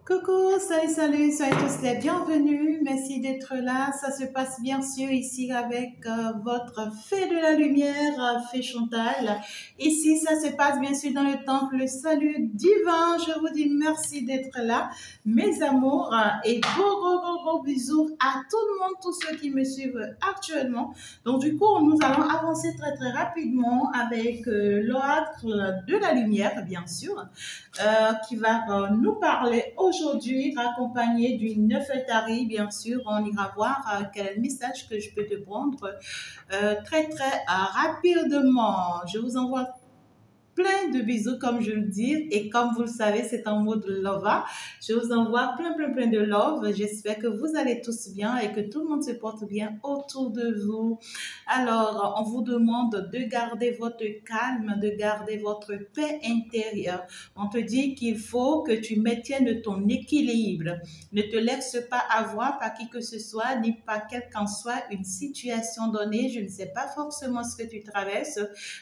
Coucou, salut, soyez tous les bienvenus. Merci d'être là. Ça se passe bien sûr ici avec votre fée de la lumière, fée Chantal. Ici, ça se passe bien sûr dans le temple le salut divin. Je vous dis merci d'être là, mes amours, et gros bisous à tout le monde, tous ceux qui me suivent actuellement. Donc du coup, nous allons avancer très rapidement avec l'oracle de la lumière, bien sûr, qui va nous parler aujourd'hui, accompagné d'une Nefertari, bien sûr. On ira voir quel est le message que je peux te prendre très rapidement. Je vous envoie plein de bisous, comme je le dis, et comme vous le savez, c'est en mode lova. Je vous envoie plein de love. J'espère que vous allez tous bien et que tout le monde se porte bien autour de vous. Alors, on vous demande de garder votre calme, de garder votre paix intérieure. On te dit qu'il faut que tu maintiennes ton équilibre. Ne te laisse pas avoir par qui que ce soit, ni par quelle qu'en soit une situation donnée. Je ne sais pas forcément ce que tu traverses,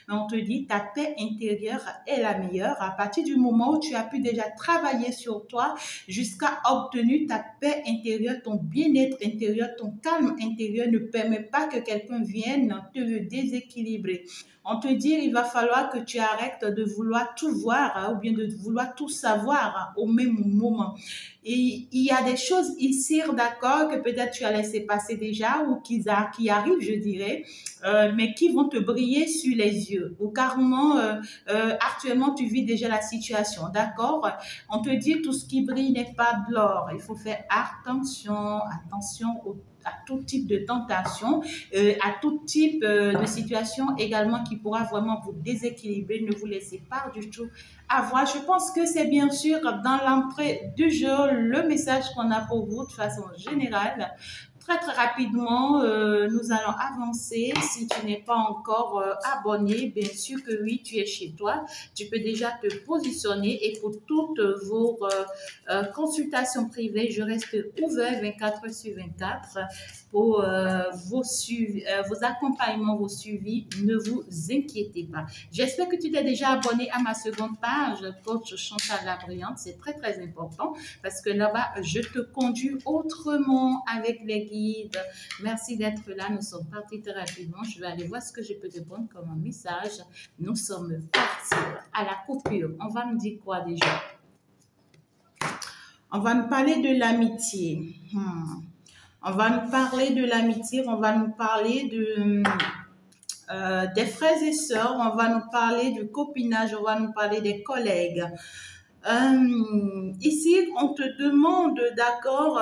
mais on te dit ta paix intérieure est la meilleure à partir du moment où tu as pu déjà travailler sur toi jusqu'à obtenir ta paix intérieure, ton bien-être intérieur, ton calme intérieur ne permet pas que quelqu'un vienne te le déséquilibrer. On te dit il va falloir que tu arrêtes de vouloir tout voir ou bien de vouloir tout savoir au même moment. Et il y a des choses ici, d'accord, que peut-être tu as laissé passer déjà ou qui arrivent, je dirais, mais qui vont te briller sur les yeux. Ou carrément, actuellement, tu vis déjà la situation, d'accord? On te dit tout ce qui brille n'est pas de l'or. Il faut faire attention à tout type de tentation, à tout type de situation également qui pourra vraiment vous déséquilibrer. Ne vous laissez pas du tout avoir. Je pense que c'est bien sûr dans l'entrée du jeu le message qu'on a pour vous de façon générale. Très rapidement, nous allons avancer. Si tu n'es pas encore abonné, bien sûr que oui, tu es chez toi. Tu peux déjà te positionner et pour toutes vos consultations privées, je reste ouvert 24/24 pour vos accompagnements, vos suivis. Ne vous inquiétez pas. J'espère que tu t'es déjà abonné à ma seconde page, Coach Chantal la Brillante. C'est très important parce que là-bas, je te conduis autrement avec les guides. Merci d'être là. Nous sommes partis très rapidement. Je vais aller voir ce que je peux te prendre comme un message. Nous sommes partis à la coupure. On va me dire quoi déjà? On va nous parler de l'amitié. On va nous parler de l'amitié. On va nous parler des frères et sœurs. On va nous parler du copinage. On va nous parler des collègues. Ici, on te demande, d'accord,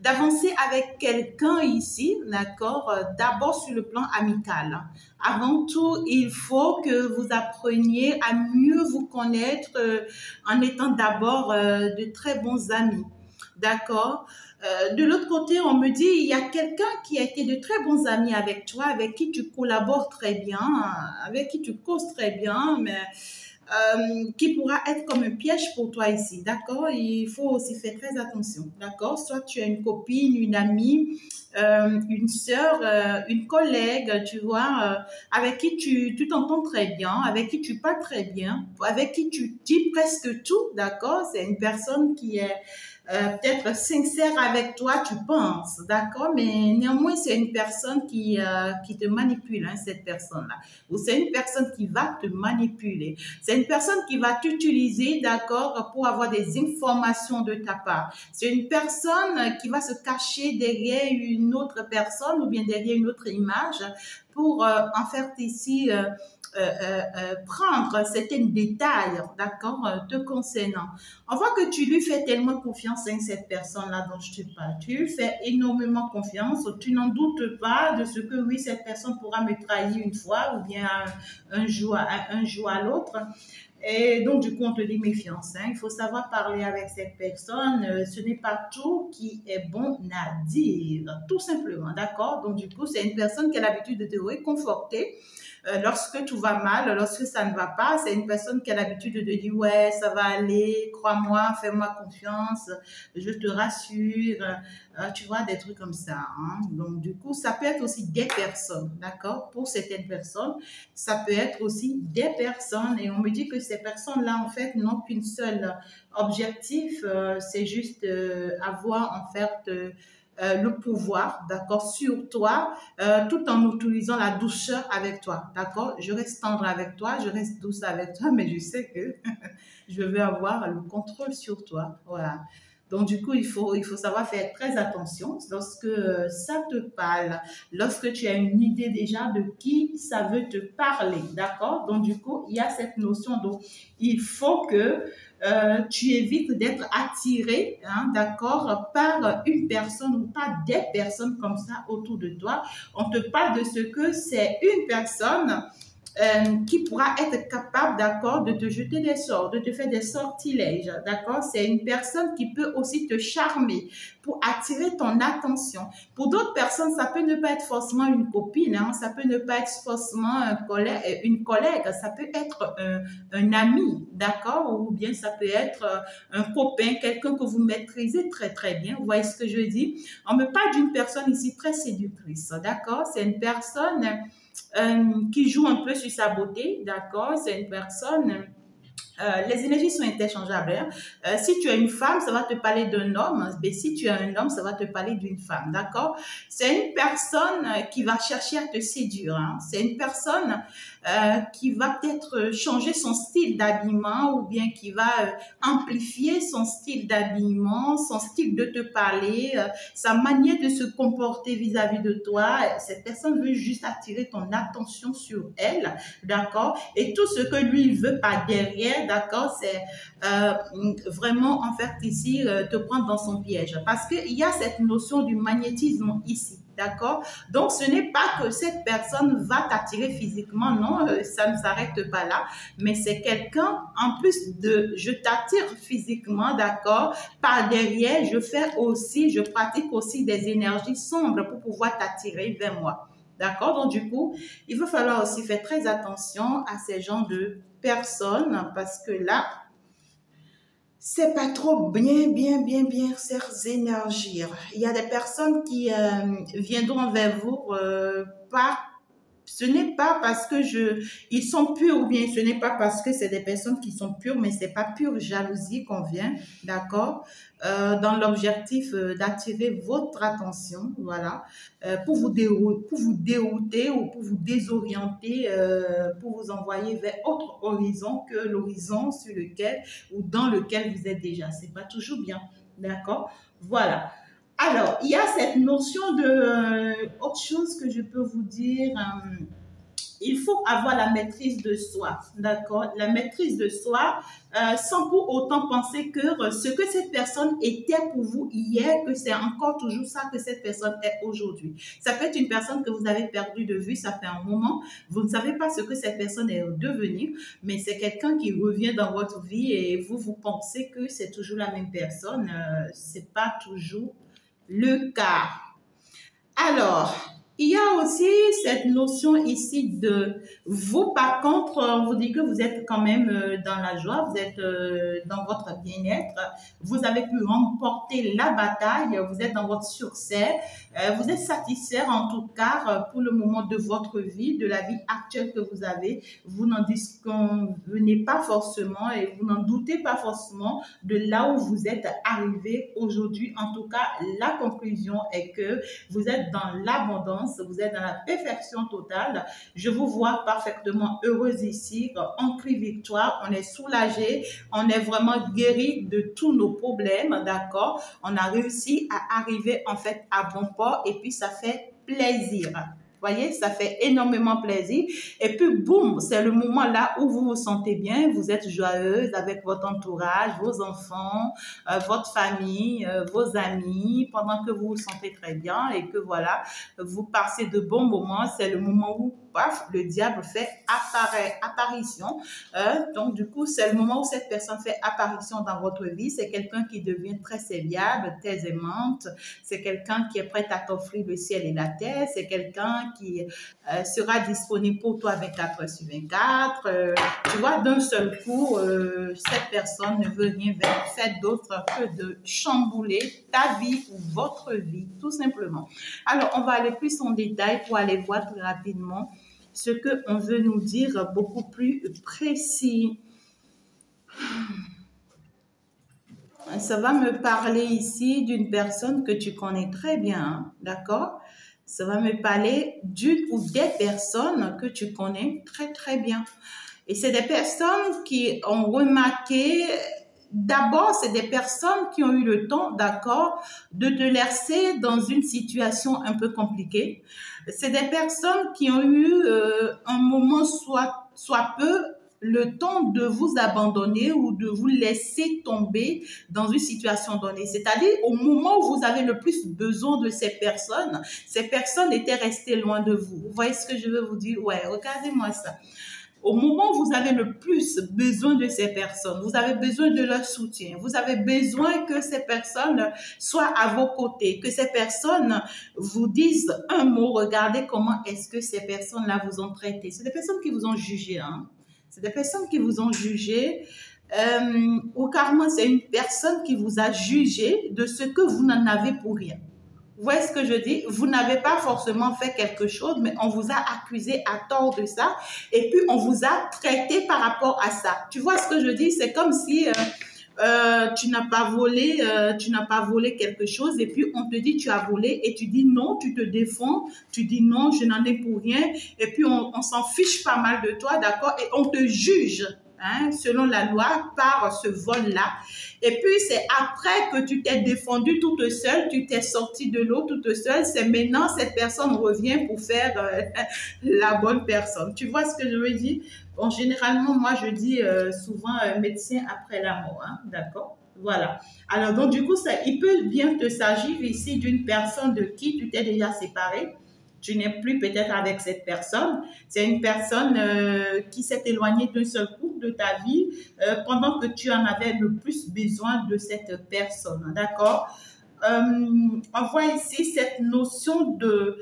d'avancer avec quelqu'un ici, d'accord, d'abord sur le plan amical. Avant tout, il faut que vous appreniez à mieux vous connaître en étant d'abord de très bons amis, d'accord. De l'autre côté, on me dit, il y a quelqu'un qui a été de très bons amis avec toi, avec qui tu collabores très bien, avec qui tu causes très bien, mais qui pourra être comme un piège pour toi ici, d'accord? Il faut aussi faire très attention, d'accord? Soit tu as une copine, une amie, une sœur, une collègue, tu vois, avec qui tu t'entends très bien, avec qui tu parles très bien, avec qui tu dis presque tout, d'accord? C'est une personne qui est peut-être sincère avec toi, tu penses, d'accord? Mais néanmoins, c'est une personne qui te manipule, hein, cette personne-là. Ou c'est une personne qui va te manipuler. C'est une personne qui va t'utiliser, d'accord, pour avoir des informations de ta part. C'est une personne qui va se cacher derrière une autre personne ou bien derrière une autre image pour en faire ici prendre certains détails, d'accord, te concernant. On voit que tu lui fais tellement confiance à cette personne-là dont je te parle. Tu lui fais énormément confiance. Tu n'en doutes pas de ce que oui, cette personne pourra me trahir une fois ou bien un jour à l'autre. Et donc, du coup, on te dit méfiance. Hein. Il faut savoir parler avec cette personne. Ce n'est pas tout qui est bon à dire, tout simplement, d'accord? Donc, du coup, c'est une personne qui a l'habitude de te réconforter. lorsque tout va mal, lorsque ça ne va pas, c'est une personne qui a l'habitude de dire ouais, ça va aller, crois-moi, fais-moi confiance, je te rassure, tu vois, des trucs comme ça. Hein. Donc, du coup, ça peut être aussi des personnes, d'accord? Pour certaines personnes, ça peut être aussi des personnes. Et on me dit que ces personnes-là, en fait, n'ont qu'une seule objectif, c'est juste avoir, en fait, le pouvoir, d'accord, sur toi, tout en utilisant la douceur avec toi, d'accord? Je reste tendre avec toi, je reste douce avec toi, mais je sais que je vais avoir le contrôle sur toi, voilà. Donc, du coup, il faut savoir faire très attention lorsque ça te parle, lorsque tu as une idée déjà de qui ça veut te parler, d'accord? Donc, du coup, il y a cette notion. Donc, il faut que tu évites d'être attiré, hein, d'accord, par une personne ou par des personnes comme ça autour de toi. On te parle de ce que c'est une personne qui pourra être capable, d'accord, de te jeter des sorts, de te faire des sortilèges, d'accord. C'est une personne qui peut aussi te charmer pour attirer ton attention. Pour d'autres personnes, ça peut ne pas être forcément une copine, hein, ça peut ne pas être forcément une collègue, ça peut être un ami, d'accord, ou bien ça peut être un copain, quelqu'un que vous maîtrisez très très bien. Vous voyez ce que je dis? On me parle d'une personne ici très séductrice, d'accord. C'est une personne qui joue un peu sur sa beauté, d'accord? C'est une personne les énergies sont interchangeables. Hein? Si tu as une femme, ça va te parler d'un homme. Mais si tu as un homme, ça va te parler d'une femme. D'accord? C'est une personne qui va chercher à te séduire. Hein? C'est une personne qui va peut-être changer son style d'habillement ou bien qui va amplifier son style d'habillement, son style de te parler, sa manière de se comporter vis-à-vis de toi. Cette personne veut juste attirer ton attention sur elle. D'accord? Et tout ce que lui veut par derrière, d'accord, c'est vraiment en fait ici te prendre dans son piège parce qu'il y a cette notion du magnétisme ici, d'accord. Donc ce n'est pas que cette personne va t'attirer physiquement, non, ça ne s'arrête pas là, mais c'est quelqu'un en plus de je t'attire physiquement, d'accord, par derrière je pratique aussi des énergies sombres pour pouvoir t'attirer vers moi. D'accord? Donc, du coup, il va falloir aussi faire très attention à ces genres de personnes parce que là, c'est pas trop bien ces énergies. Il y a des personnes qui viendront vers vous par ce n'est pas parce que ils sont purs ou bien ce n'est pas parce que c'est des personnes qui sont pures, mais c'est pas pure jalousie qu'on vient, d'accord, dans l'objectif d'attirer votre attention, voilà, pour vous dérouter ou pour vous désorienter, pour vous envoyer vers autre horizon que l'horizon sur lequel ou dans lequel vous êtes déjà. C'est pas toujours bien, d'accord, voilà. Alors, il y a cette notion de autre chose que je peux vous dire. Il faut avoir la maîtrise de soi, d'accord? La maîtrise de soi, sans pour autant penser que ce que cette personne était pour vous hier, que c'est encore toujours ça que cette personne est aujourd'hui. Ça peut être une personne que vous avez perdue de vue, ça fait un moment, vous ne savez pas ce que cette personne est devenue, mais c'est quelqu'un qui revient dans votre vie et vous pensez que c'est toujours la même personne. C'est pas toujours le cas. Alors, il y a aussi cette notion ici de vous, par contre, on vous dit que vous êtes quand même dans la joie, vous êtes dans votre bien-être, vous avez pu remporter la bataille, vous êtes dans votre succès, vous êtes satisfait en tout cas pour le moment de votre vie, de la vie actuelle que vous avez, vous n'en disconvenez pas forcément et vous n'en doutez pas forcément de là où vous êtes arrivé aujourd'hui. En tout cas, la conclusion est que vous êtes dans l'abondance, vous êtes dans la perfection totale. Je vous vois parfaitement heureuse ici, en crie victoire, on est soulagé, on est vraiment guéri de tous nos problèmes, d'accord? On a réussi à arriver en fait à bon port et puis ça fait plaisir. Voyez, ça fait énormément plaisir. Et puis, boum, c'est le moment là où vous vous sentez bien, vous êtes joyeuse avec votre entourage, vos enfants, votre famille, vos amis, pendant que vous vous sentez très bien et que voilà, vous passez de bons moments. C'est le moment où paf, le diable fait apparition. Donc, du coup, c'est le moment où cette personne fait apparition dans votre vie. C'est quelqu'un qui devient très serviable, très aimante. C'est quelqu'un qui est prêt à t'offrir le ciel et la terre. C'est quelqu'un qui sera disponible pour toi 24 sur 24. Tu vois, d'un seul coup, cette personne ne veut rien faire d'autre que de chambouler ta vie ou votre vie, tout simplement. Alors, on va aller plus en détail pour aller voir très rapidement ce qu'on veut nous dire beaucoup plus précis. Ça va me parler ici d'une personne que tu connais très bien, hein, d'accord? Ça va me parler d'une ou des personnes que tu connais très, très bien. Et c'est des personnes qui ont remarqué, d'abord, c'est des personnes qui ont eu le temps, d'accord, de te laisser dans une situation un peu compliquée. C'est des personnes qui ont eu un moment soit peu le temps de vous abandonner ou de vous laisser tomber dans une situation donnée. C'est-à-dire, au moment où vous avez le plus besoin de ces personnes étaient restées loin de vous. Vous voyez ce que je veux vous dire? Ouais, regardez-moi ça. Au moment où vous avez le plus besoin de ces personnes, vous avez besoin de leur soutien, vous avez besoin que ces personnes soient à vos côtés, que ces personnes vous disent un mot, regardez comment est-ce que ces personnes-là vous ont traité. C'est des personnes qui vous ont jugé, hein. C'est des personnes qui vous ont jugé, ou carrément c'est une personne qui vous a jugé de ce que vous n'en avez pour rien. Vous voyez ce que je dis? Vous n'avez pas forcément fait quelque chose, mais on vous a accusé à tort de ça, et puis on vous a traité par rapport à ça. Tu vois ce que je dis? C'est comme si tu n'as pas volé quelque chose, et puis on te dit tu as volé, et tu dis non, tu te défends, tu dis non, je n'en ai pour rien, et puis on s'en fiche pas mal de toi, d'accord? Et on te juge. Hein, selon la loi, par ce vol-là. Et puis, c'est après que tu t'es défendu toute seule, tu t'es sorti de l'eau toute seule, c'est maintenant cette personne revient pour faire la bonne personne. Tu vois ce que je veux dire? Bon, généralement, moi, je dis souvent médecin après la mort, hein, d'accord? Voilà. Alors, donc, du coup, il peut bien te s'agir ici d'une personne de qui tu t'es déjà séparé. Tu n'es plus peut-être avec cette personne. C'est une personne qui s'est éloignée d'un seul coup de ta vie pendant que tu en avais le plus besoin de cette personne. D'accord? On voit ici cette notion de...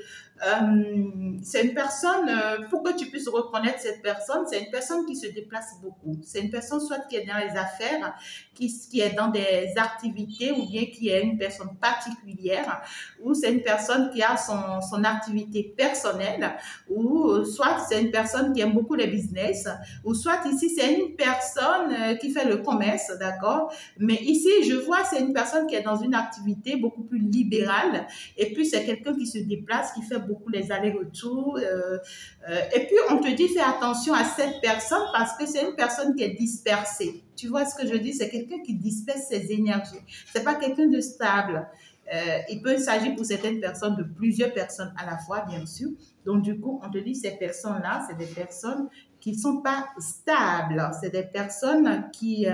c'est une personne, pour que tu puisses reconnaître cette personne, c'est une personne qui se déplace beaucoup. C'est une personne soit qui est dans les affaires, qui est dans des activités, ou bien qui est une personne particulière, ou c'est une personne qui a son activité personnelle, ou soit c'est une personne qui aime beaucoup les business, ou soit ici c'est une personne qui fait le commerce, d'accord? Mais ici, je vois, c'est une personne qui est dans une activité beaucoup plus libérale, et puis c'est quelqu'un qui se déplace, qui fait beaucoup les allers-retours, et puis on te dit fais attention à cette personne parce que c'est une personne qui est dispersée. Tu vois ce que je dis? C'est quelqu'un qui disperse ses énergies. C'est pas quelqu'un de stable. Il peut s'agir pour certaines personnes de plusieurs personnes à la fois, bien sûr. Donc, du coup, on te dit ces personnes-là, c'est des personnes qui ne sont pas stables. C'est des personnes qui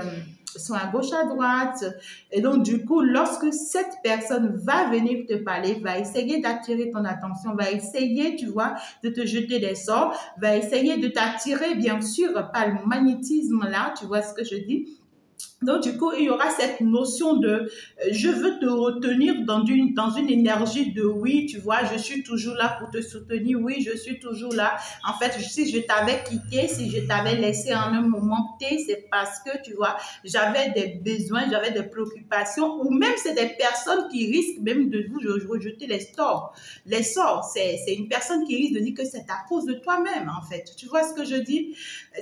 sont à gauche, à droite. Et donc, du coup, lorsque cette personne va venir te parler, va essayer d'attirer ton attention, va essayer, tu vois, de te jeter des sorts, va essayer de t'attirer, bien sûr, par le magnétisme-là, tu vois ce que je dis? Donc, du coup, il y aura cette notion de je veux te retenir dans une énergie de oui, tu vois, je suis toujours là pour te soutenir, oui, je suis toujours là. En fait, si je t'avais quitté, si je t'avais laissé en un moment T, c'est parce que, tu vois, j'avais des besoins, j'avais des préoccupations, ou même c'est des personnes qui risquent même de vous rejeter les sorts. Les sorts, c'est une personne qui risque de dire que c'est à cause de toi-même, en fait. Tu vois ce que je dis?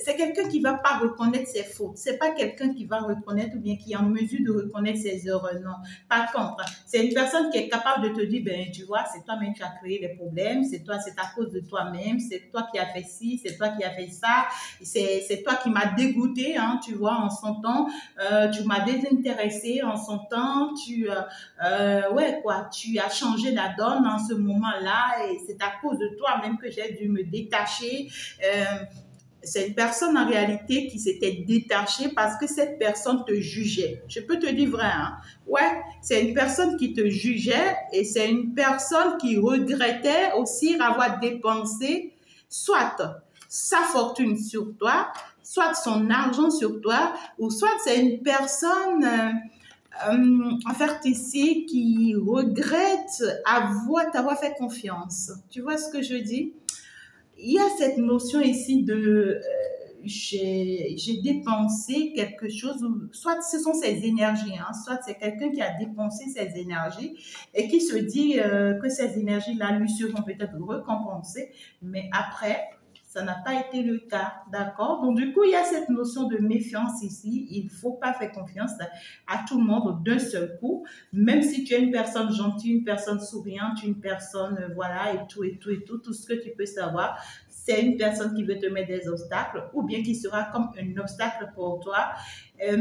C'est quelqu'un qui va pas reconnaître ses fautes. C'est pas quelqu'un qui va reconnaître ou bien qui est en mesure de reconnaître ses erreurs. Non. Par contre, c'est une personne qui est capable de te dire, ben, tu vois, c'est toi-même qui as créé les problèmes, c'est toi, c'est à cause de toi-même, c'est toi qui as fait ci, c'est toi qui as fait ça, c'est toi qui m'as dégoûté, hein, tu vois, en son temps, tu m'as désintéressé en son temps, ouais, quoi, tu as changé la donne en ce moment-là et c'est à cause de toi-même que j'ai dû me détacher. C'est une personne en réalité qui s'était détachée parce que cette personne te jugeait. Je peux te dire vrai, hein? Ouais, c'est une personne qui te jugeait et c'est une personne qui regrettait aussi avoir dépensé soit sa fortune sur toi, soit son argent sur toi, ou soit c'est une personne, en fait, ici, qui regrette t'avoir fait confiance. Tu vois ce que je dis? Il y a cette notion ici de j'ai dépensé quelque chose, soit ce sont ses énergies, hein, soit c'est quelqu'un qui a dépensé ses énergies et qui se dit que ces énergies-là lui seront peut-être récompensées, mais après, ça n'a pas été le cas, d'accord? Donc, du coup, il y a cette notion de méfiance ici. Il ne faut pas faire confiance à tout le monde d'un seul coup, même si tu es une personne gentille, une personne souriante, une personne, voilà, et tout ce que tu peux savoir. C'est une personne qui veut te mettre des obstacles ou bien qui sera comme un obstacle pour toi. Et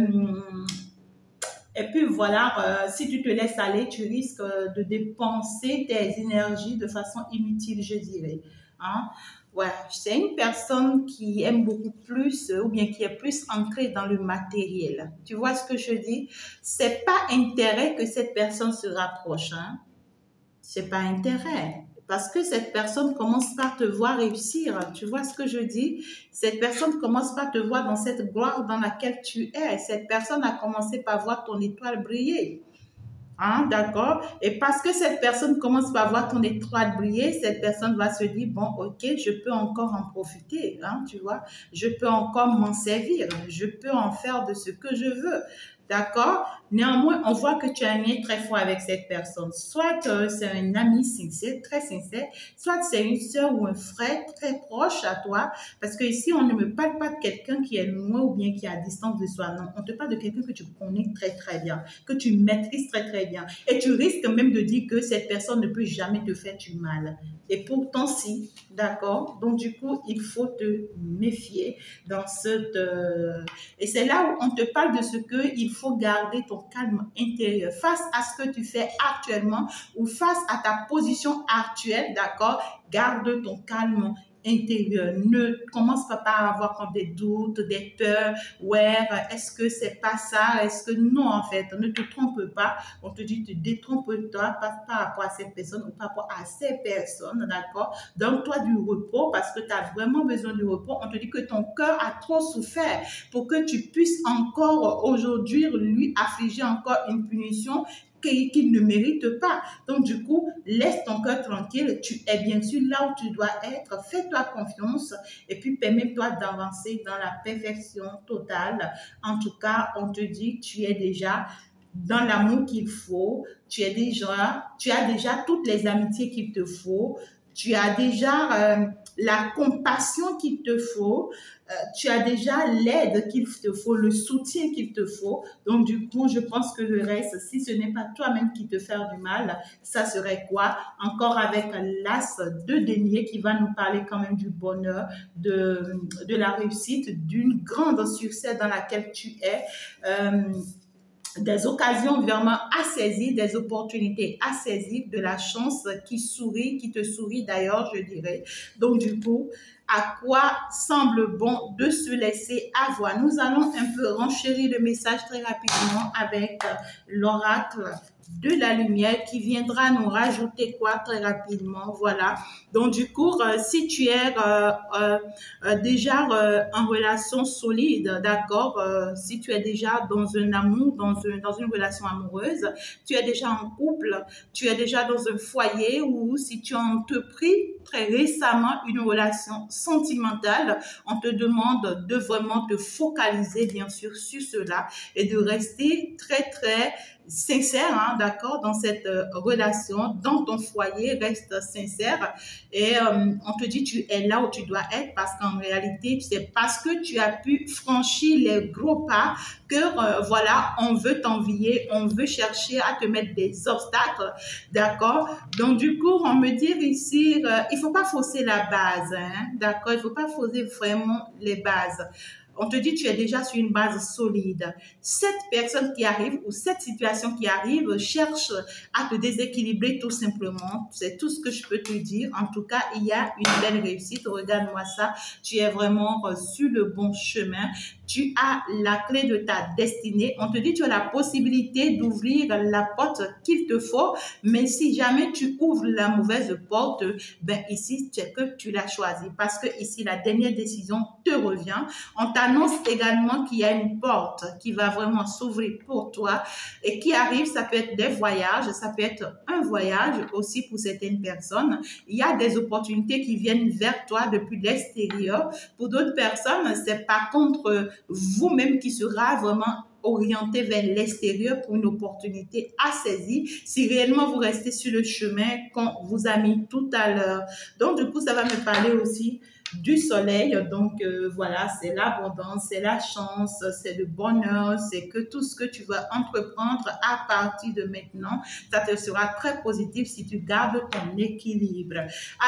puis voilà, si tu te laisses aller, tu risques de dépenser tes énergies de façon inutile, je dirais. Hein? Voilà, c'est une personne qui aime beaucoup plus ou bien qui est plus ancrée dans le matériel. Tu vois ce que je dis? C'est pas intérêt que cette personne se rapproche. Hein? C'est pas intérêt. Parce que cette personne commence par te voir réussir. Tu vois ce que je dis? Cette personne commence par te voir dans cette gloire dans laquelle tu es. Cette personne a commencé par voir ton étoile briller. Hein, d'accord? Et parce que cette personne commence par voir ton étoile briller, cette personne va se dire, bon, ok, je peux encore en profiter, hein, tu vois? Je peux encore m'en servir. Je peux en faire de ce que je veux. D'accord? Néanmoins, on voit que tu as un lien très fort avec cette personne. Soit c'est un ami sincère, très sincère, soit c'est une soeur ou un frère très proche à toi. Parce que ici, on ne me parle pas de quelqu'un qui est loin ou bien qui est à distance de soi. Non, on te parle de quelqu'un que tu connais très très bien, que tu maîtrises très très bien. Et tu risques même de dire que cette personne ne peut jamais te faire du mal. Et pourtant, si, d'accord? Donc, du coup, il faut te méfier dans cette... Et c'est là où on te parle de ce qu'il faut garder ton calme intérieur face à ce que tu fais actuellement ou face à ta position actuelle, d'accord? Garde ton calme intérieur. Ne commence pas par avoir des doutes, des peurs. Ouais, est-ce que c'est pas ça? Est-ce que non, en fait, ne te trompe pas. On te dit, te détrompe-toi par rapport à cette personne ou par rapport à ces personnes, d'accord? Donne-toi du repos parce que tu as vraiment besoin du repos. On te dit que ton cœur a trop souffert pour que tu puisses encore aujourd'hui lui affliger encore une punition qu'il ne mérite pas. Donc, du coup, laisse ton cœur tranquille. Tu es bien sûr là où tu dois être. Fais-toi confiance et puis permets-toi d'avancer dans la perfection totale. En tout cas, on te dit que tu es déjà dans l'amour qu'il faut. Tu as déjà toutes les amitiés qu'il te faut. Tu as déjà la compassion qu'il te faut. Tu as déjà l'aide qu'il te faut, le soutien qu'il te faut. Donc, du coup, je pense que le reste, si ce n'est pas toi-même qui te faire du mal, ça serait quoi? Encore avec l'as de denier qui va nous parler quand même du bonheur, de la réussite, d'une grande succès dans laquelle tu es. Des occasions vraiment à saisir, des opportunités à saisir, de la chance qui te sourit d'ailleurs, je dirais. Donc, du coup, à quoi semble bon de se laisser avoir? Nous allons un peu renchérir le message très rapidement avec l'oracle de la lumière qui viendra nous rajouter quoi très rapidement. Voilà. Donc, du coup, si tu es déjà en relation solide, d'accord, si tu es déjà dans un amour, dans une relation amoureuse, tu es déjà en couple, tu es déjà dans un foyer ou si tu as entrepris très récemment une relation sentimentale, on te demande de vraiment te focaliser, bien sûr, sur cela et de rester très, très sincère, hein, d'accord, dans cette relation, dans ton foyer, reste sincère et on te dit tu es là où tu dois être parce qu'en réalité, c'est parce que tu as pu franchir les gros pas que voilà, on veut t'envier, on veut chercher à te mettre des obstacles, d'accord? Donc du coup, on me dit ici, il faut pas fausser la base, hein, d'accord? Il faut pas fausser vraiment les bases. On te dit tu es déjà sur une base solide. Cette personne qui arrive ou cette situation qui arrive cherche à te déséquilibrer tout simplement. C'est tout ce que je peux te dire. En tout cas, il y a une belle réussite. Regarde-moi ça. Tu es vraiment sur le bon chemin. tu as la clé de ta destinée. On te dit tu as la possibilité d'ouvrir la porte qu'il te faut, mais si jamais tu ouvres la mauvaise porte, ben ici, c'est que tu l'as choisi parce que ici, la dernière décision te revient. On t'annonce également qu'il y a une porte qui va vraiment s'ouvrir pour toi et qui arrive, ça peut être des voyages, ça peut être un voyage aussi pour certaines personnes. Il y a des opportunités qui viennent vers toi depuis l'extérieur. Pour d'autres personnes, c'est par contre vous-même qui sera vraiment orienté vers l'extérieur pour une opportunité à saisir si réellement vous restez sur le chemin qu'on vous a mis tout à l'heure. Donc, du coup, ça va me parler aussi du soleil. Donc, voilà, c'est l'abondance, c'est la chance, c'est le bonheur, c'est que tout ce que tu vas entreprendre à partir de maintenant, ça te sera très positif si tu gardes ton équilibre.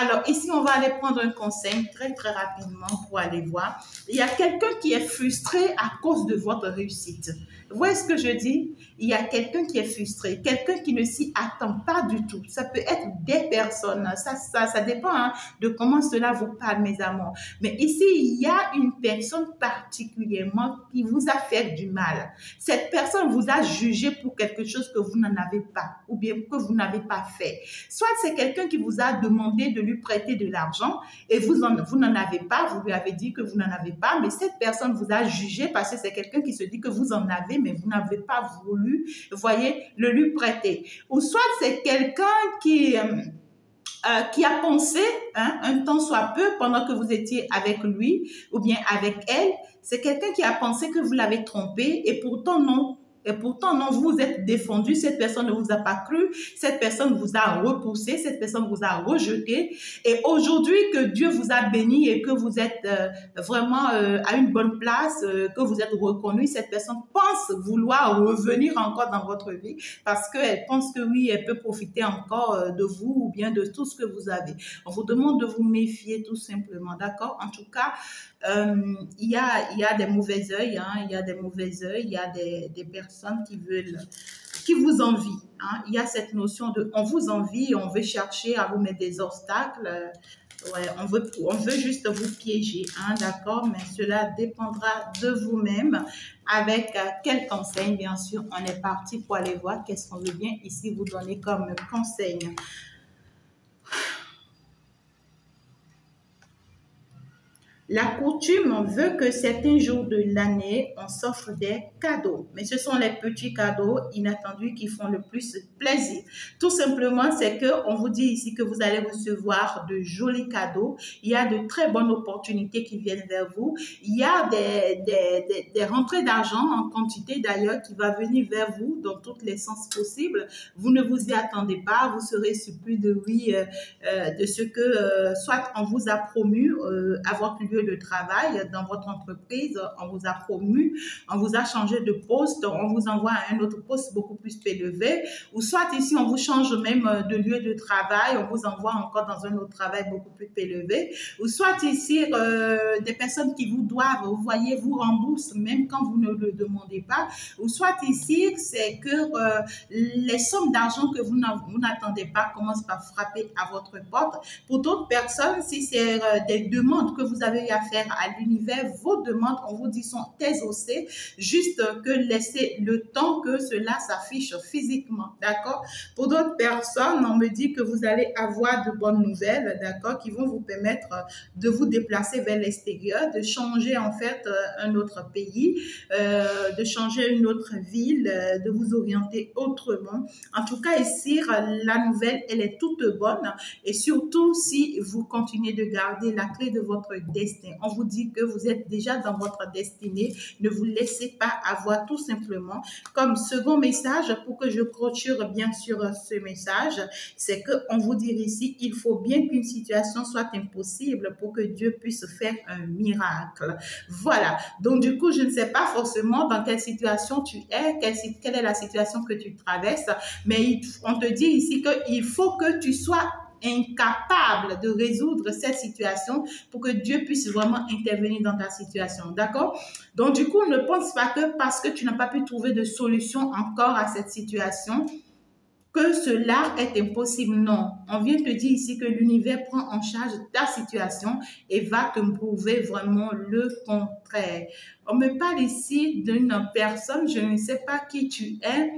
Alors, ici, on va aller prendre un conseil très, très rapidement pour aller voir. Il y a quelqu'un qui est frustré à cause de votre réussite. Vous voyez ce que je dis? Il y a quelqu'un qui est frustré, quelqu'un qui ne s'y attend pas du tout. Ça peut être des personnes, ça dépend hein, de comment cela vous parle, mes amours. Mais ici, il y a une personne particulièrement qui vous a fait du mal. Cette personne vous a jugé pour quelque chose que vous n'en avez pas ou bien que vous n'avez pas fait. Soit c'est quelqu'un qui vous a demandé de lui prêter de l'argent et vous n'en avez pas, vous lui avez dit que vous n'en avez pas, mais cette personne vous a jugé parce que c'est quelqu'un qui se dit que vous en avez, mais vous n'avez pas voulu, voyez, le lui prêter. Ou soit c'est quelqu'un qui a pensé hein, un temps soit peu pendant que vous étiez avec lui ou bien avec elle, c'est quelqu'un qui a pensé que vous l'avez trompé et pourtant non. Et pourtant, non, vous vous êtes défendu, cette personne ne vous a pas cru, cette personne vous a repoussé, cette personne vous a rejeté. Et aujourd'hui, que Dieu vous a béni et que vous êtes vraiment à une bonne place, que vous êtes reconnu, cette personne pense vouloir revenir encore dans votre vie parce qu'elle pense que oui, elle peut profiter encore de vous ou bien de tout ce que vous avez. On vous demande de vous méfier tout simplement, d'accord? En tout cas, il y a des mauvais œils, hein, il y a des mauvais œils, il y a des personnes qui vous envient. Hein. Il y a cette notion de on vous envie, on veut chercher à vous mettre des obstacles. Ouais, on veut juste vous piéger, hein, d'accord? Mais cela dépendra de vous-même. Avec quel conseil, bien sûr, on est parti pour aller voir qu'est-ce qu'on veut bien ici vous donner comme conseil. La coutume veut que certains jours de l'année, on s'offre des cadeaux. Mais ce sont les petits cadeaux inattendus qui font le plus plaisir. Tout simplement, c'est qu'on vous dit ici que vous allez recevoir de jolis cadeaux. Il y a de très bonnes opportunités qui viennent vers vous. Il y a des rentrées d'argent en quantité d'ailleurs qui va venir vers vous dans tous les sens possibles. Vous ne vous y attendez pas. Vous serez surpris de oui, de ce que soit on vous a promu à votre lieu de travail, dans votre entreprise, on vous a promu, on vous a changé de poste, on vous envoie à un autre poste beaucoup plus élevé, ou soit ici on vous change même de lieu de travail, on vous envoie encore dans un autre travail beaucoup plus élevé, ou soit ici des personnes qui vous doivent, vous voyez, vous remboursent même quand vous ne le demandez pas, ou soit ici c'est que les sommes d'argent que vous n'attendez pas commencent par frapper à votre porte. Pour d'autres personnes, si c'est des demandes que vous avez à faire à l'univers, vos demandes, on vous dit, sont exaucées, juste que laissez le temps que cela s'affiche physiquement, d'accord? Pour d'autres personnes, on me dit que vous allez avoir de bonnes nouvelles, d'accord, qui vont vous permettre de vous déplacer vers l'extérieur, de changer en fait un autre pays, de changer une autre ville, de vous orienter autrement. En tout cas, ici, la nouvelle, elle est toute bonne et surtout si vous continuez de garder la clé de votre destin. On vous dit que vous êtes déjà dans votre destinée. Ne vous laissez pas avoir tout simplement. Comme second message, pour que je clôture bien sûr ce message, c'est qu'on vous dit ici, il faut bien qu'une situation soit impossible pour que Dieu puisse faire un miracle. Voilà. Donc du coup, je ne sais pas forcément dans quelle situation tu es, quelle est la situation que tu traverses, mais on te dit ici qu'il faut que tu sois incapable de résoudre cette situation pour que Dieu puisse vraiment intervenir dans ta situation, d'accord? Donc, du coup, ne pense pas que parce que tu n'as pas pu trouver de solution encore à cette situation, que cela est impossible. Non, on vient te dire ici que l'univers prend en charge ta situation et va te prouver vraiment le contraire. On me parle ici d'une personne, je ne sais pas qui tu es.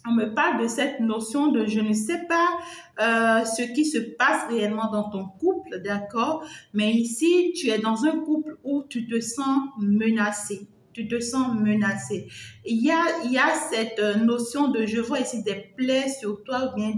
On me parle de cette notion de je ne sais pas ce qui se passe réellement dans ton couple, d'accord? Mais ici, tu es dans un couple où tu te sens menacé. Tu te sens menacé. Il y a cette notion de, je vois ici des plaies sur toi ou bien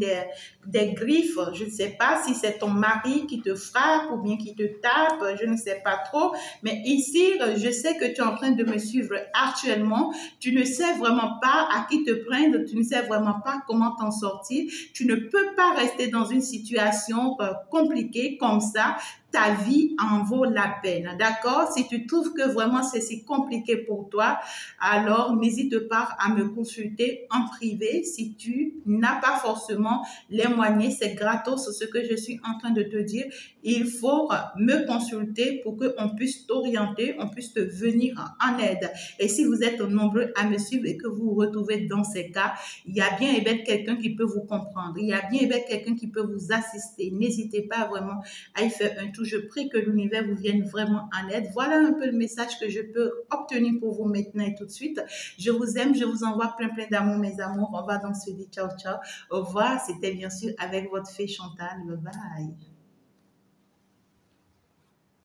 des griffes. Je ne sais pas si c'est ton mari qui te frappe ou bien qui te tape, je ne sais pas trop. Mais ici, je sais que tu es en train de me suivre actuellement. Tu ne sais vraiment pas à qui te prendre, tu ne sais vraiment pas comment t'en sortir. Tu ne peux pas rester dans une situation compliquée comme ça. Ta vie en vaut la peine, d'accord? Si tu trouves que vraiment c'est si compliqué pour toi, alors n'hésite pas à me consulter en privé. Si tu n'as pas forcément les moyens, c'est gratos ce que je suis en train de te dire. Il faut me consulter pour qu'on puisse t'orienter, on puisse te venir en aide. Et si vous êtes nombreux à me suivre et que vous vous retrouvez dans ces cas, il y a bien et bien quelqu'un qui peut vous comprendre. Il y a bien et bien quelqu'un qui peut vous assister. N'hésitez pas vraiment à y faire un tour. Je prie que l'univers vous vienne vraiment en aide. Voilà un peu le message que je peux obtenir pour vous maintenant et tout de suite. Je vous aime, je vous envoie plein d'amour, mes amours. On va donc se dire ciao, ciao. Au revoir. C'était bien sûr avec votre fée Chantal. Bye bye.